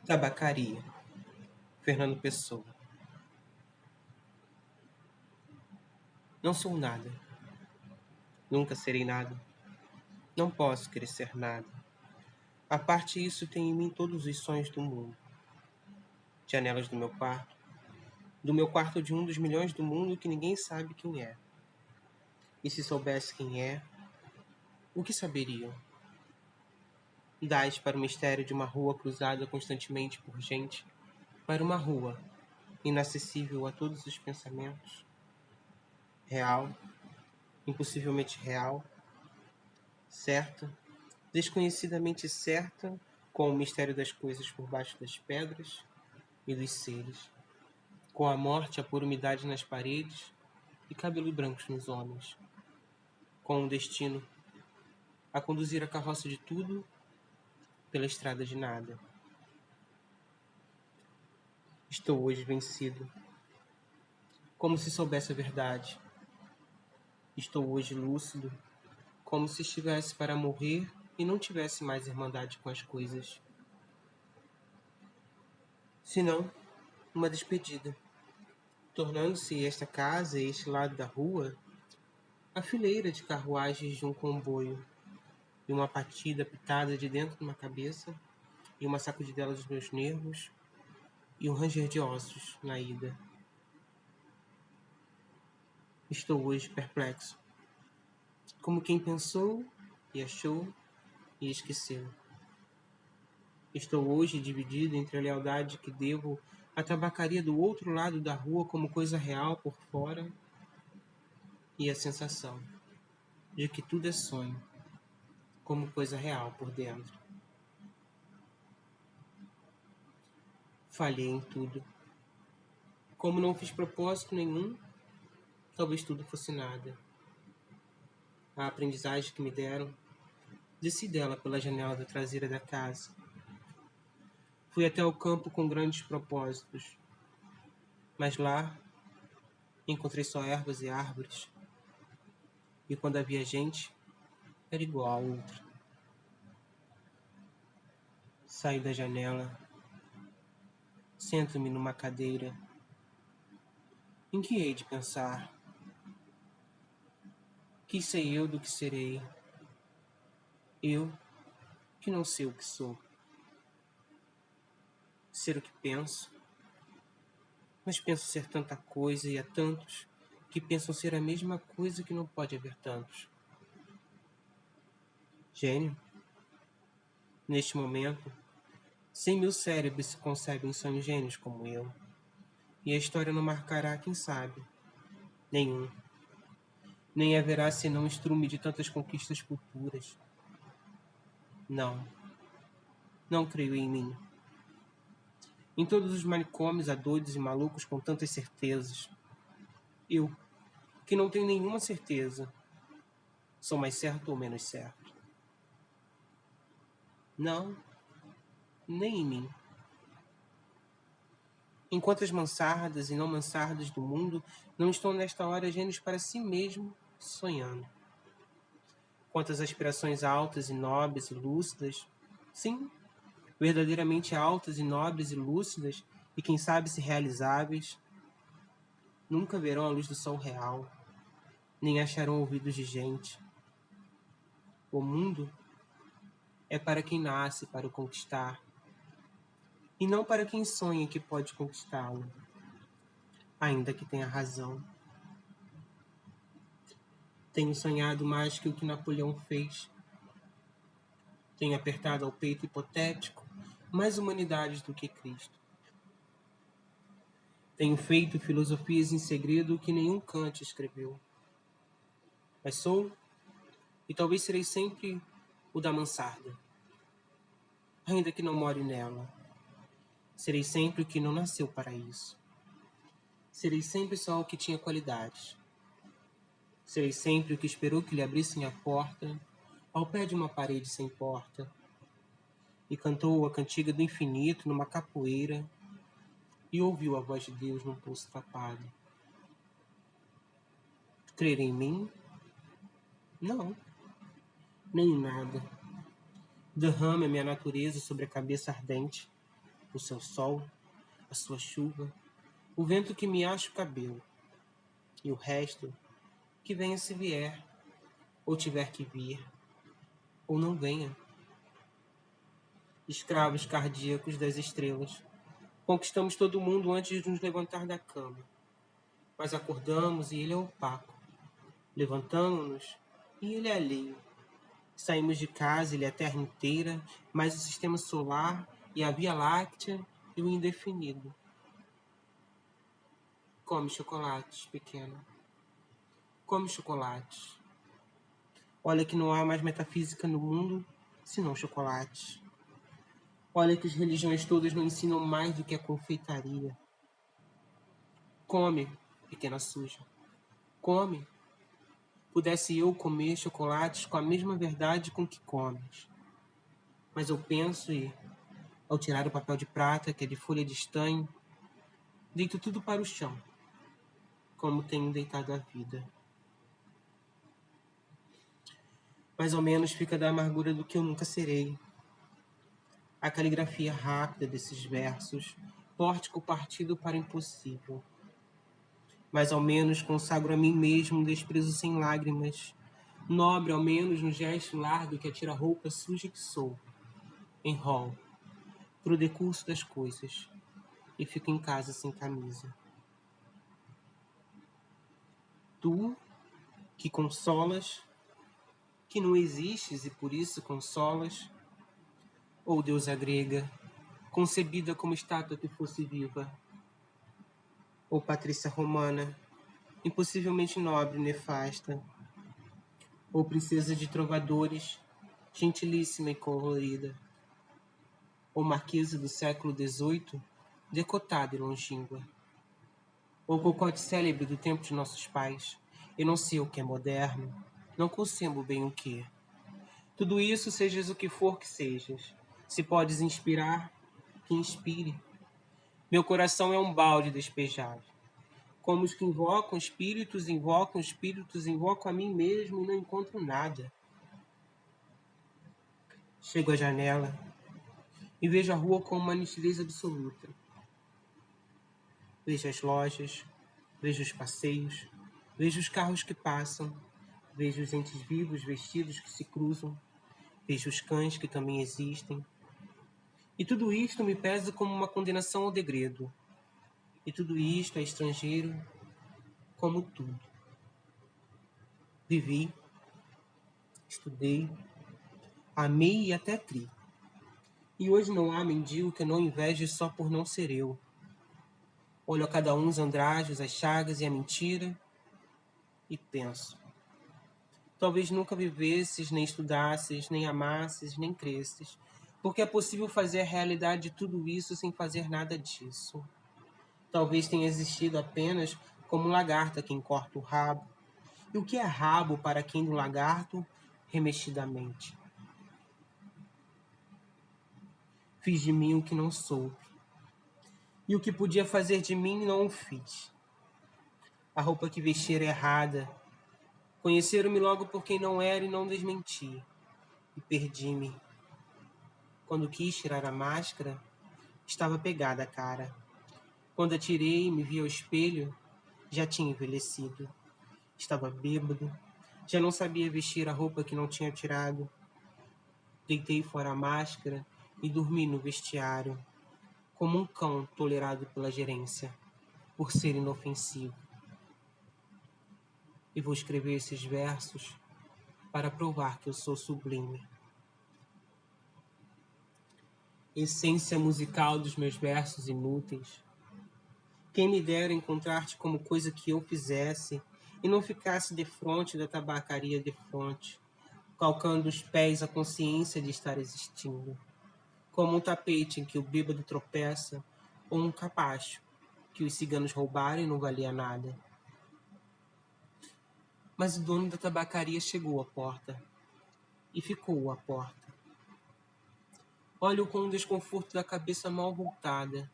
Tabacaria, Fernando Pessoa. Não sou nada. Nunca serei nada. Não posso querer ser nada. A parte isso tem em mim todos os sonhos do mundo. Janelas do meu quarto de um dos milhões do mundo que ninguém sabe quem é. E se soubesse quem é, o que saberiam? Dás para o mistério de uma rua cruzada constantemente por gente, para uma rua inacessível a todos os pensamentos, real, impossivelmente real, certa, desconhecidamente certa, com o mistério das coisas por baixo das pedras e dos seres, com a morte a pôr umidade nas paredes e cabelos brancos nos homens, com o destino a conduzir a carroça de tudo pela estrada de nada. Estou hoje vencido, como se soubesse a verdade. Estou hoje lúcido, como se estivesse para morrer e não tivesse mais irmandade com as coisas. Senão, uma despedida, tornando-se esta casa e este lado da rua a fileira de carruagens de um comboio, e uma batida pitada de dentro de uma cabeça, e uma sacudidela dos meus nervos, e um ranger de ossos na ida. Estou hoje perplexo, como quem pensou e achou e esqueceu. Estou hoje dividido entre a lealdade que devo à tabacaria do outro lado da rua como coisa real por fora e a sensação de que tudo é sonho como coisa real por dentro. Falhei em tudo. Como não fiz propósito nenhum, talvez tudo fosse nada. A aprendizagem que me deram, desci dela pela janela da traseira da casa. Fui até o campo com grandes propósitos, mas lá encontrei só ervas e árvores. E quando havia gente, era igual a outra. Saio da janela, sento-me numa cadeira. Em que hei de pensar? Que sei eu do que serei? Eu, que não sei o que sou. Ser o que penso? Mas penso ser tanta coisa e há tantos que pensam ser a mesma coisa que não pode haver tantos. Gênio? Neste momento, 100.000 cérebros se concebem sonhos gênios como eu. E a história não marcará, quem sabe, nenhum. Nem haverá senão estrume de tantas conquistas futuras. Não. Não creio em mim. Em todos os manicômios há doidos e malucos com tantas certezas. Eu, que não tenho nenhuma certeza, sou mais certo ou menos certo? Não, nem em mim. Em quantas mansardas e não mansardas do mundo não estão nesta hora gênios para si mesmo, sonhando? Quantas aspirações altas e nobres e lúcidas, sim, verdadeiramente altas e nobres e lúcidas, e quem sabe se realizáveis, nunca verão a luz do sol real, nem acharão ouvidos de gente. O mundo é para quem nasce para o conquistar, e não para quem sonha que pode conquistá-lo, ainda que tenha razão. Tenho sonhado mais que o que Napoleão fez. Tenho apertado ao peito hipotético mais humanidades do que Cristo. Tenho feito filosofias em segredo que nenhum Kant escreveu. Mas sou, e talvez serei sempre, o da mansarda, ainda que não more nela. Serei sempre o que não nasceu para isso. Serei sempre só o que tinha qualidades. Serei sempre o que esperou que lhe abrissem a porta ao pé de uma parede sem porta e cantou a cantiga do infinito numa capoeira e ouviu a voz de Deus num pulso tapado. Crer em mim? Não, nem em nada. Derrame a minha natureza sobre a cabeça ardente. o seu sol, a sua chuva, o vento que me acha o cabelo, e o resto que venha se vier, ou tiver que vir, ou não venha. Escravos cardíacos das estrelas, conquistamos todo mundo antes de nos levantar da cama, mas acordamos e ele é opaco. Levantamos-nos e ele é alheio. Saímos de casa, ele é a terra inteira, mas o sistema solar e a Via Láctea e o indefinido. Come chocolates, pequeno. Come chocolates. Olha que não há mais metafísica no mundo senão chocolates. Olha que as religiões todas não ensinam mais do que a confeitaria. Come, pequena suja. Come. Pudesse eu comer chocolates com a mesma verdade com que comes. Mas eu penso e, ao tirar o papel de prata, que é de folha de estanho, deito tudo para o chão, como tenho deitado a vida. Mais ou menos fica da amargura do que eu nunca serei. A caligrafia rápida desses versos, pórtico partido para o impossível. Mais ou menos consagro a mim mesmo um desprezo sem lágrimas, nobre ao menos no gesto largo que atira a roupa suja que sou. Enrolo, pro decurso das coisas, e fico em casa sem camisa. Tu, que consolas, que não existes e por isso consolas, ou deusa grega, concebida como estátua que fosse viva, ou patrícia romana, impossivelmente nobre e nefasta, ou princesa de trovadores, gentilíssima e colorida, ou marquesa do século XVIII, decotada e longínqua, ou cocote célebre do tempo de nossos pais. Eu não sei o que é moderno, não concebo bem o que é. Tudo isso, sejas o que for que sejas, se podes inspirar, que inspire. Meu coração é um balde despejado. Como os que invocam espíritos, invoco a mim mesmo e não encontro nada. Chego à janela e vejo a rua com uma nitidez absoluta. Vejo as lojas, vejo os passeios, vejo os carros que passam, vejo os entes vivos vestidos que se cruzam, vejo os cães que também existem. E tudo isto me pesa como uma condenação ao degredo. E tudo isto é estrangeiro, como tudo. Vivi, estudei, amei e até criei. E hoje não há mendigo que eu não inveje só por não ser eu. Olho a cada um os andrajos, as chagas e a mentira e penso. Talvez nunca vivesses, nem estudasses, nem amasses, nem cresces, porque é possível fazer a realidade de tudo isso sem fazer nada disso. Talvez tenha existido apenas como um lagarto a quem corta o rabo. E o que é rabo para quem do lagarto, remexidamente? Fiz de mim o que não soube. E o que podia fazer de mim não o fiz. A roupa que vestir era errada. Conheceram-me logo por quem não era e não desmenti. E perdi-me. Quando quis tirar a máscara, estava pegada a cara. Quando a tirei e me vi ao espelho, já tinha envelhecido. Estava bêbado. Já não sabia vestir a roupa que não tinha tirado. Deitei fora a máscara e dormi no vestiário, como um cão tolerado pela gerência, por ser inofensivo. E vou escrever esses versos para provar que eu sou sublime. Essência musical dos meus versos inúteis. Quem me dera encontrar-te como coisa que eu fizesse e não ficasse defronte da tabacaria defronte, calcando os pés a consciência de estar existindo, como um tapete em que o bêbado tropeça ou um capacho que os ciganos roubaram e não valia nada. Mas o dono da tabacaria chegou à porta e ficou à porta. Olho com um desconforto da cabeça mal voltada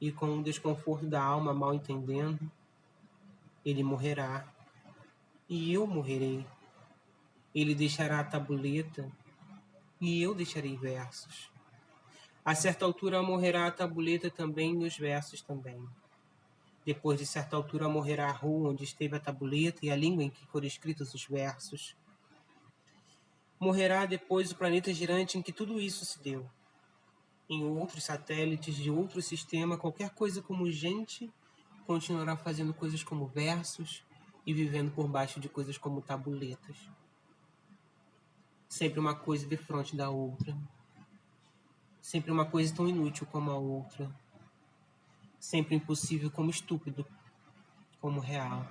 e com um desconforto da alma mal entendendo. Ele morrerá e eu morrerei. Ele deixará a tabuleta e eu deixarei versos. A certa altura morrerá a tabuleta também e os versos também. Depois de certa altura morrerá a rua onde esteve a tabuleta e a língua em que foram escritos os versos. Morrerá depois o planeta girante em que tudo isso se deu. Em outros satélites de outro sistema, qualquer coisa como gente continuará fazendo coisas como versos e vivendo por baixo de coisas como tabuletas. Sempre uma coisa defronte da outra. Sempre uma coisa tão inútil como a outra. Sempre impossível como estúpido, como real.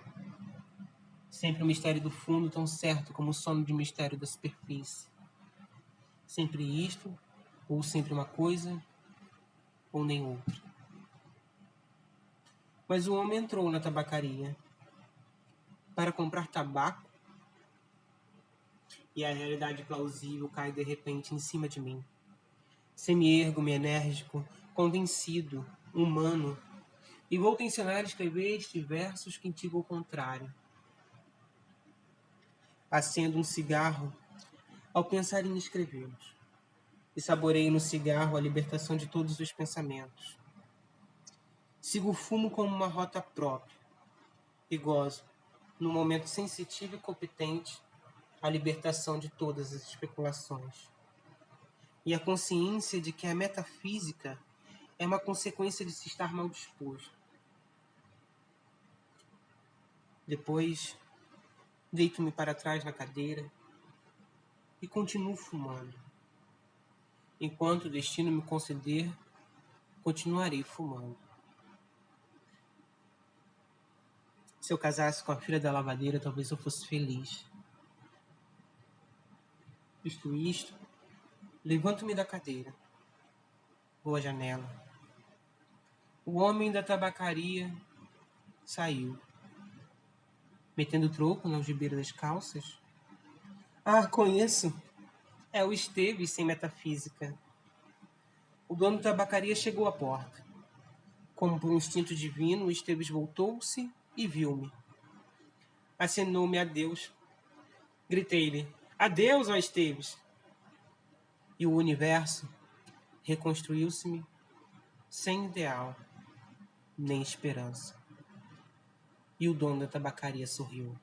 Sempre o mistério do fundo tão certo como o sono de mistério da superfície. Sempre isto, ou sempre uma coisa, ou nem outra. Mas o homem entrou na tabacaria para comprar tabaco e a realidade plausível cai de repente em cima de mim. Semi-ergo-me enérgico, convencido, humano, e vou tensionar escrever estes versos que digo o contrário. Acendo um cigarro ao pensar em escrevê-los, e saboreio no cigarro a libertação de todos os pensamentos. Sigo o fumo como uma rota própria, e gozo, num momento sensitivo e competente, a libertação de todas as especulações. E a consciência de que a metafísica é uma consequência de se estar mal disposto. Depois, deito-me para trás na cadeira e continuo fumando. Enquanto o destino me conceder, continuarei fumando. Se eu casasse com a filha da lavadeira, talvez eu fosse feliz. Visto isto, levanto-me da cadeira. Vou à janela. O homem da tabacaria saiu, metendo troco na algibeira das calças. Ah, conheço! É o Esteves sem metafísica. O dono da tabacaria chegou à porta. Como por um instinto divino, o Esteves voltou-se e viu-me. Acenou-me adeus. Gritei-lhe, adeus, ó Esteves! E o universo reconstruiu-se-me sem ideal, nem esperança. E o dono da tabacaria sorriu.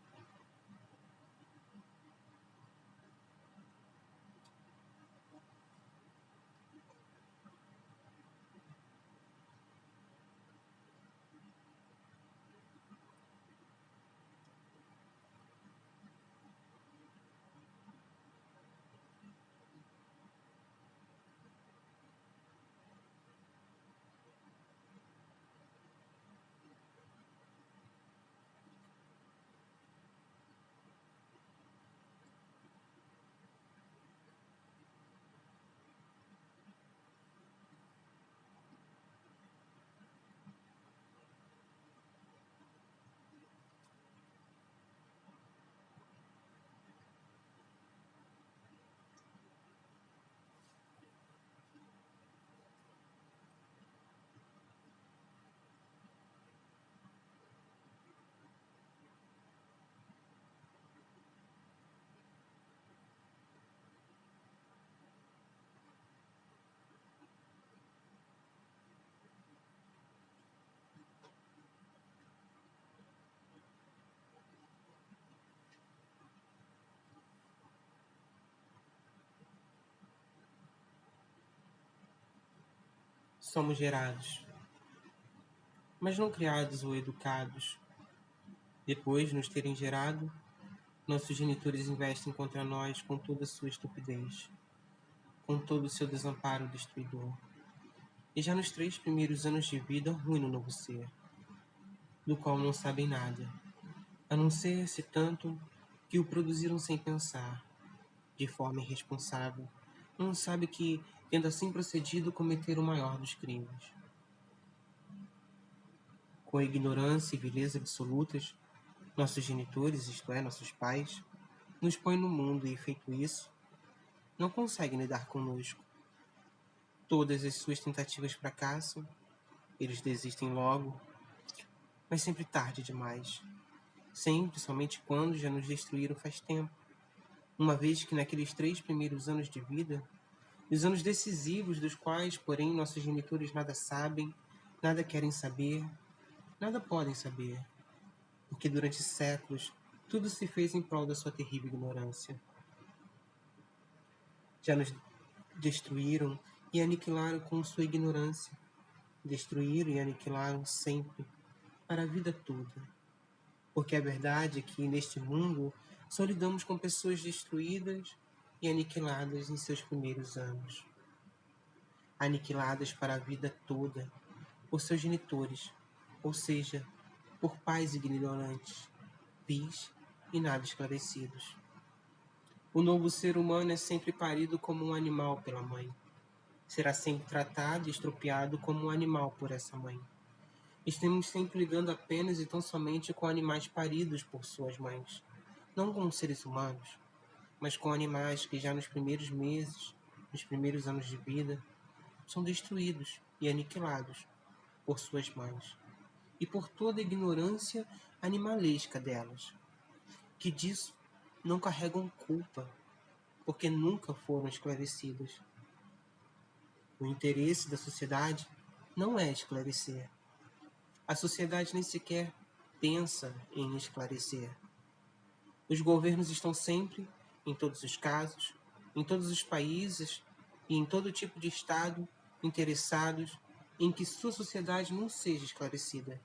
Somos gerados, mas não criados ou educados. Depois de nos terem gerado, nossos genitores investem contra nós com toda a sua estupidez, com todo o seu desamparo destruidor. E já nos 3 primeiros anos de vida arruinam o novo ser, do qual não sabem nada, a não ser, se tanto, que o produziram sem pensar, de forma irresponsável. Não sabe que, tendo assim procedido, cometeram o maior dos crimes. Com a ignorância e vileza absolutas, nossos genitores, isto é, nossos pais, nos põem no mundo e, feito isso, não conseguem lidar conosco. Todas as suas tentativas fracassam, eles desistem logo, mas sempre tarde demais. Sempre, somente quando já nos destruíram faz tempo, uma vez que naqueles 3 primeiros anos de vida, Os anos decisivos dos quais, porém, nossos genitores nada sabem, nada querem saber, nada podem saber, porque durante séculos tudo se fez em prol da sua terrível ignorância. Já nos destruíram e aniquilaram com sua ignorância. Destruíram e aniquilaram sempre, para a vida toda. Porque a verdade é que, neste mundo, só lidamos com pessoas destruídas e aniquiladas em seus primeiros anos. Aniquiladas para a vida toda, por seus genitores, ou seja, por pais ignorantes, vis e nada esclarecidos. O novo ser humano é sempre parido como um animal pela mãe. Será sempre tratado e estropiado como um animal por essa mãe. Estamos sempre lidando apenas e tão somente com animais paridos por suas mães, não com seres humanos, mas com animais que já nos primeiros meses, nos primeiros anos de vida, são destruídos e aniquilados por suas mães e por toda a ignorância animalesca delas, que disso não carregam culpa, porque nunca foram esclarecidas. O interesse da sociedade não é esclarecer. A sociedade nem sequer pensa em esclarecer. Os governos estão sempre, em todos os casos, em todos os países e em todo tipo de estado, interessados em que sua sociedade não seja esclarecida,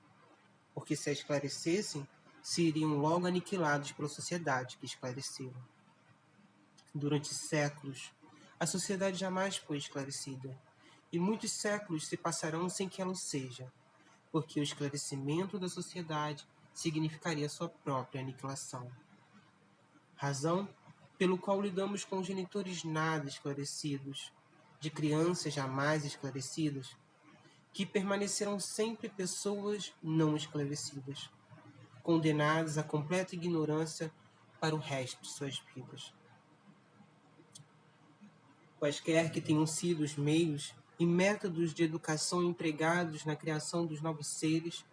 porque se a esclarecessem, se iriam logo aniquilados pela sociedade que esclareceram. Durante séculos, a sociedade jamais foi esclarecida, e muitos séculos se passarão sem que ela o seja, porque o esclarecimento da sociedade significaria sua própria aniquilação. Razão pelo qual lidamos com genitores nada esclarecidos, de crianças jamais esclarecidas, que permanecerão sempre pessoas não esclarecidas, condenadas à completa ignorância para o resto de suas vidas. Quaisquer que tenham sido os meios e métodos de educação empregados na criação dos novos seres,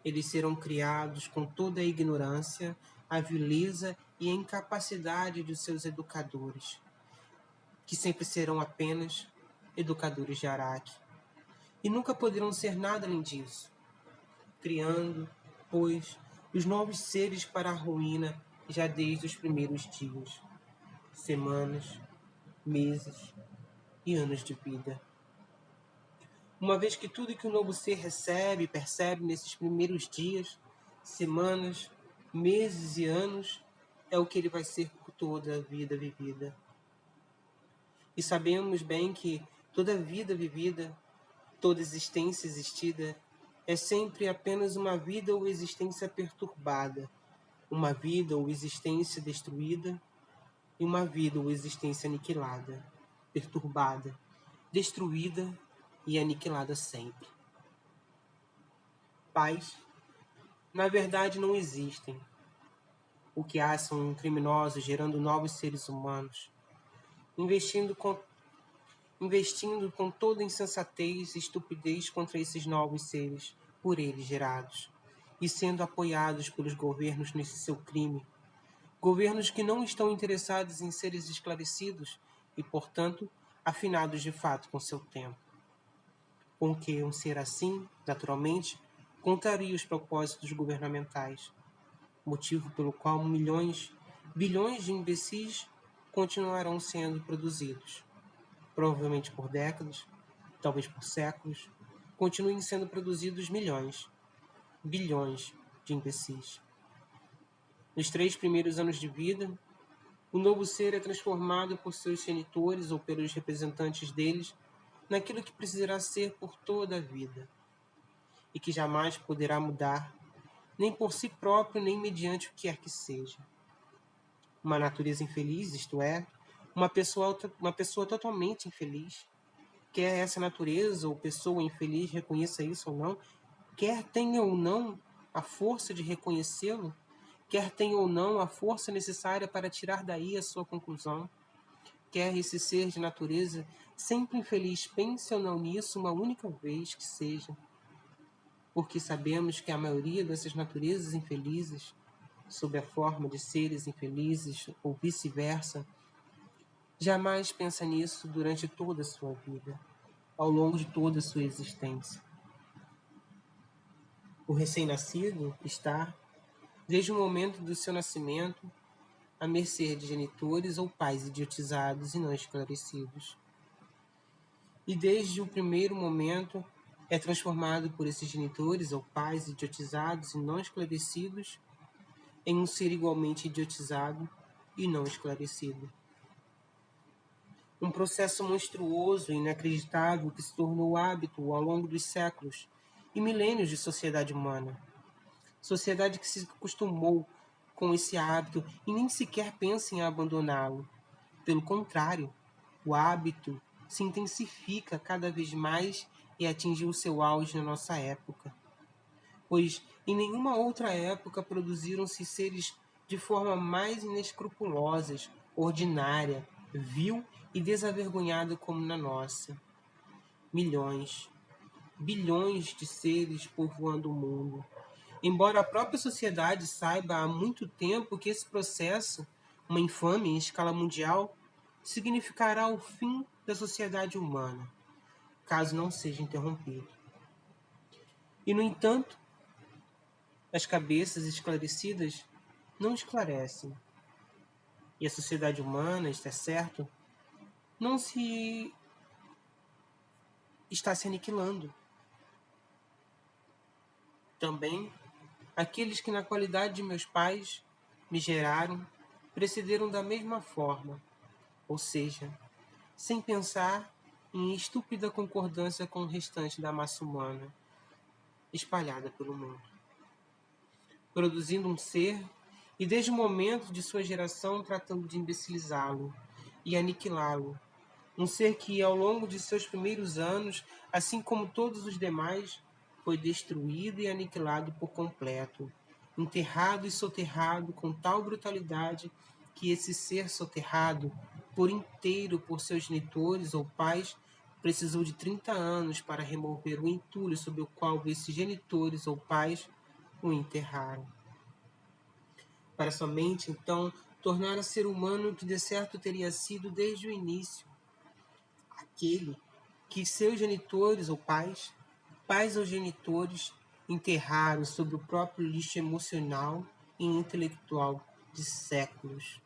eles serão criados com toda a ignorância, a vileza e a incapacidade de seus educadores, que sempre serão apenas educadores de Araque, e nunca poderão ser nada além disso, criando, pois, os novos seres para a ruína já desde os primeiros dias, semanas, meses e anos de vida. Uma vez que tudo que o novo ser recebe e percebe nesses primeiros dias, semanas, meses e anos, é o que ele vai ser por toda a vida vivida. E sabemos bem que toda vida vivida, toda existência existida, é sempre apenas uma vida ou existência perturbada, uma vida ou existência destruída e uma vida ou existência aniquilada, perturbada, destruída e aniquilada sempre. Pais, na verdade, não existem. O que há são criminosos gerando novos seres humanos, investindo com toda insensatez e estupidez contra esses novos seres, por eles gerados, e sendo apoiados pelos governos nesse seu crime. Governos que não estão interessados em seres esclarecidos e, portanto, afinados de fato com seu tempo. Com que um ser assim, naturalmente, contraria os propósitos governamentais, motivo pelo qual bilhões de imbecis continuarão sendo produzidos. Provavelmente por décadas, talvez por séculos, continuem sendo produzidos bilhões de imbecis. Nos 3 primeiros anos de vida, o novo ser é transformado por seus genitores ou pelos representantes deles naquilo que precisará ser por toda a vida, e que jamais poderá mudar, nem por si próprio, nem mediante o que quer que seja. Uma natureza infeliz, isto é, uma pessoa totalmente infeliz, quer essa natureza ou pessoa infeliz reconheça isso ou não, quer tenha ou não a força de reconhecê-lo, quer tenha ou não a força necessária para tirar daí a sua conclusão, quer esse ser de natureza sempre infeliz pense ou não nisso uma única vez que seja, porque sabemos que a maioria dessas naturezas infelizes, sob a forma de seres infelizes ou vice-versa, jamais pensa nisso durante toda a sua vida, ao longo de toda a sua existência. O recém-nascido está, desde o momento do seu nascimento, à mercê de genitores ou pais idiotizados e não esclarecidos. E desde o primeiro momento é transformado por esses genitores ou pais idiotizados e não esclarecidos em um ser igualmente idiotizado e não esclarecido. Um processo monstruoso e inacreditável que se tornou hábito ao longo dos séculos e milênios de sociedade humana. Sociedade que se acostumou com esse hábito e nem sequer pensa em abandoná-lo. Pelo contrário, o hábito se intensifica cada vez mais e atingiu seu auge na nossa época. Pois em nenhuma outra época produziram-se seres de forma mais inescrupulosas, ordinária, vil e desavergonhada como na nossa. Milhões, bilhões de seres povoando o mundo. Embora a própria sociedade saiba há muito tempo que esse processo, uma infâmia em escala mundial, significará o fim da sociedade humana, caso não seja interrompido. E, no entanto, as cabeças esclarecidas não esclarecem. E a sociedade humana, está certo, não se está se aniquilando. Também, aqueles que na qualidade de meus pais me geraram, procederam da mesma forma, ou seja, sem pensar em estúpida concordância com o restante da massa humana espalhada pelo mundo, produzindo um ser e desde o momento de sua geração tratando de imbecilizá-lo e aniquilá-lo. Um ser que, ao longo de seus primeiros anos, assim como todos os demais, foi destruído e aniquilado por completo, enterrado e soterrado com tal brutalidade que esse ser soterrado por inteiro por seus genitores ou pais precisou de 30 anos para remover o entulho sob o qual esses genitores ou pais o enterraram. Para somente, então, tornar a ser humano que de certo teria sido desde o início, aquele que seus genitores ou pais ou genitores, enterraram sob o próprio lixo emocional e intelectual de séculos.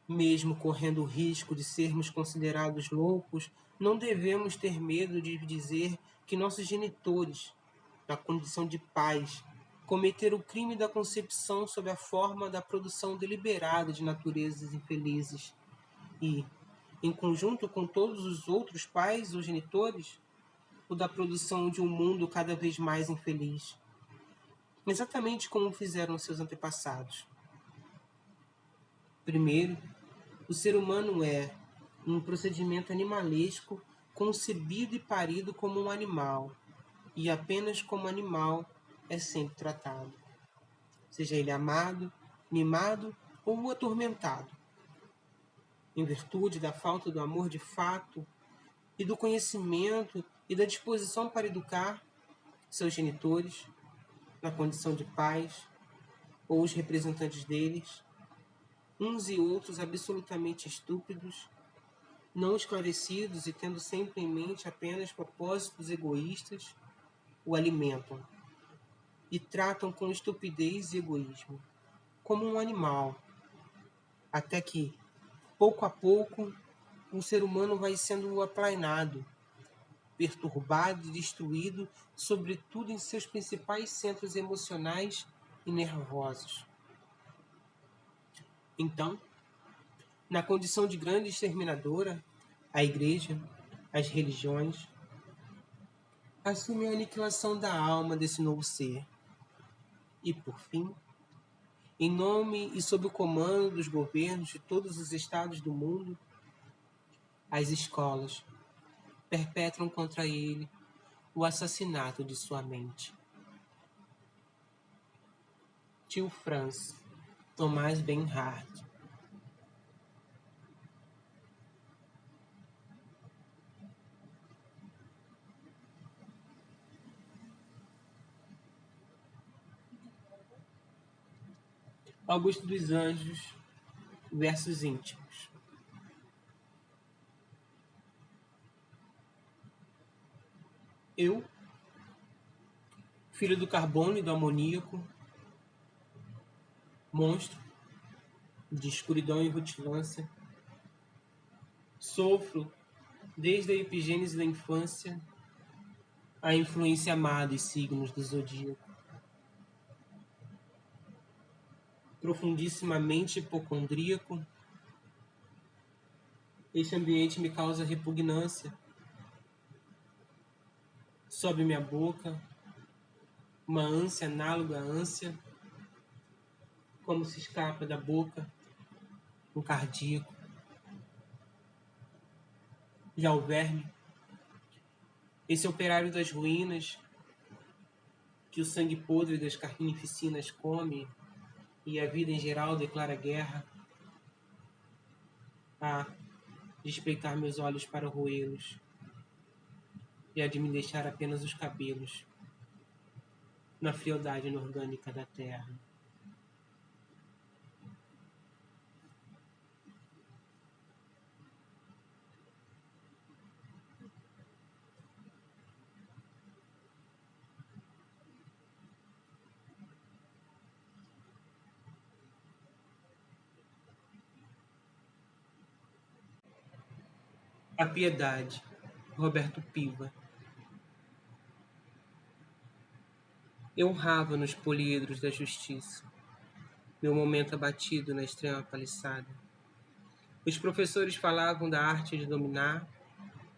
Mesmo correndo o risco de sermos considerados loucos, não devemos ter medo de dizer que nossos genitores, na condição de pais, cometeram o crime da concepção sob a forma da produção deliberada de naturezas infelizes e, em conjunto com todos os outros pais ou genitores, o da produção de um mundo cada vez mais infeliz, exatamente como fizeram seus antepassados. Primeiro, o ser humano é um procedimento animalesco concebido e parido como um animal, e apenas como animal é sempre tratado, seja ele amado, mimado ou atormentado, em virtude da falta do amor de fato e do conhecimento e da disposição para educar seus genitores, na condição de pais, ou os representantes deles, uns e outros absolutamente estúpidos, não esclarecidos e tendo sempre em mente apenas propósitos egoístas, o alimentam e tratam com estupidez e egoísmo, como um animal, até que, pouco a pouco, o ser humano vai sendo aplainado, perturbado e destruído, sobretudo em seus principais centros emocionais e nervosos. Então, na condição de grande exterminadora, a Igreja, as religiões, assumem a aniquilação da alma desse novo ser. E, por fim, em nome e sob o comando dos governos de todos os estados do mundo, as escolas perpetram contra ele o assassinato de sua mente. Tio Franz, Thomas Bernhard. Augusto dos Anjos, Versos íntimos. Eu, filho do carbono e do amoníaco, monstro de escuridão e rutilância, sofro, desde a epigênese da infância, a influência amada e signos do zodíaco. Profundissimamente hipocondríaco, esse ambiente me causa repugnância. Sobe minha boca uma ânsia análoga à ânsia, como se escapa da boca um cardíaco. Já o verme, esse operário das ruínas, que o sangue podre das carnificinas come e a vida em geral declara guerra, a de espreitar meus olhos para roê-los e a de me deixar apenas os cabelos na frialdade inorgânica da terra. A piedade, Roberto Piva. Eu honrava nos poliedros da justiça, meu momento abatido na extrema paliçada. Os professores falavam da arte de dominar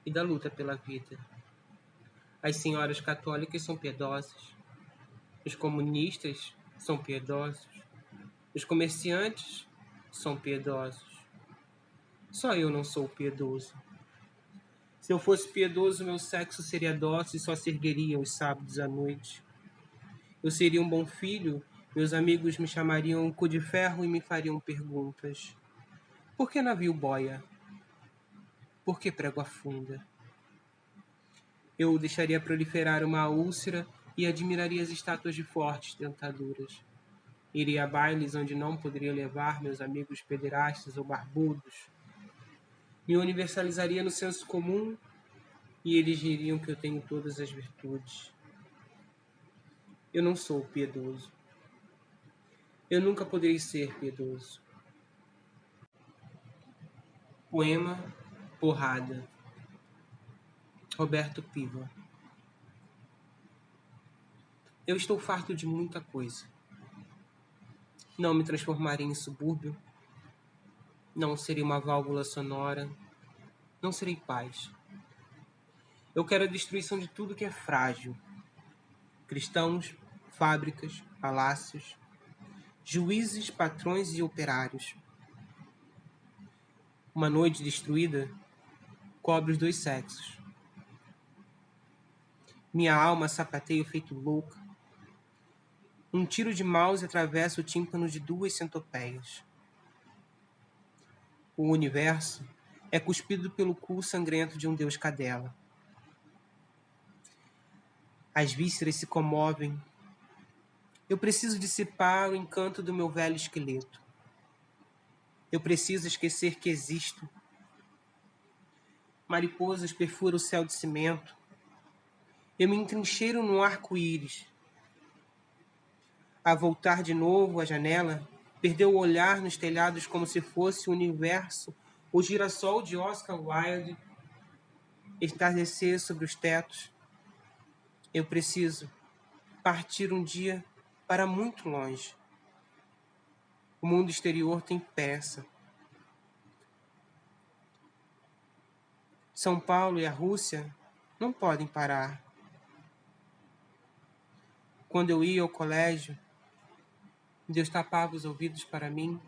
e da luta pela vida. As senhoras católicas são piedosas, os comunistas são piedosos, os comerciantes são piedosos. Só eu não sou piedoso. Se eu fosse piedoso, meu sexo seria dócil e só se ergueria aos sábados à noite. Eu seria um bom filho, meus amigos me chamariam cu de ferro e me fariam perguntas. Por que navio boia? Por que prego afunda? Eu deixaria proliferar uma úlcera e admiraria as estátuas de fortes dentaduras. Iria a bailes onde não poderia levar meus amigos pederastas ou barbudos. Me universalizaria no senso comum e eles diriam que eu tenho todas as virtudes. Eu não sou piedoso. Eu nunca poderei ser piedoso. Poema Porrada, Roberto Piva. Eu estou farto de muita coisa. Não me transformarei em subúrbio. Não serei uma válvula sonora. Não serei paz. Eu quero a destruição de tudo que é frágil. Cristãos, fábricas, palácios, juízes, patrões e operários. Uma noite destruída cobre os dois sexos. Minha alma sapateia feito louca. Um tiro de mouse atravessa o tímpano de duas centopeias. O universo é cuspido pelo cu sangrento de um deus cadela. As vísceras se comovem. Eu preciso dissipar o encanto do meu velho esqueleto. Eu preciso esquecer que existo. Mariposas perfuram o céu de cimento. Eu me entrincheiro no arco-íris. A voltar de novo à janela, perdeu o olhar nos telhados como se fosse o universo, o girassol de Oscar Wilde, estardecer sobre os tetos. Eu preciso partir um dia para muito longe. O mundo exterior tem pressa. São Paulo e a Rússia não podem parar. Quando eu ia ao colégio, Deus tapava os ouvidos para mim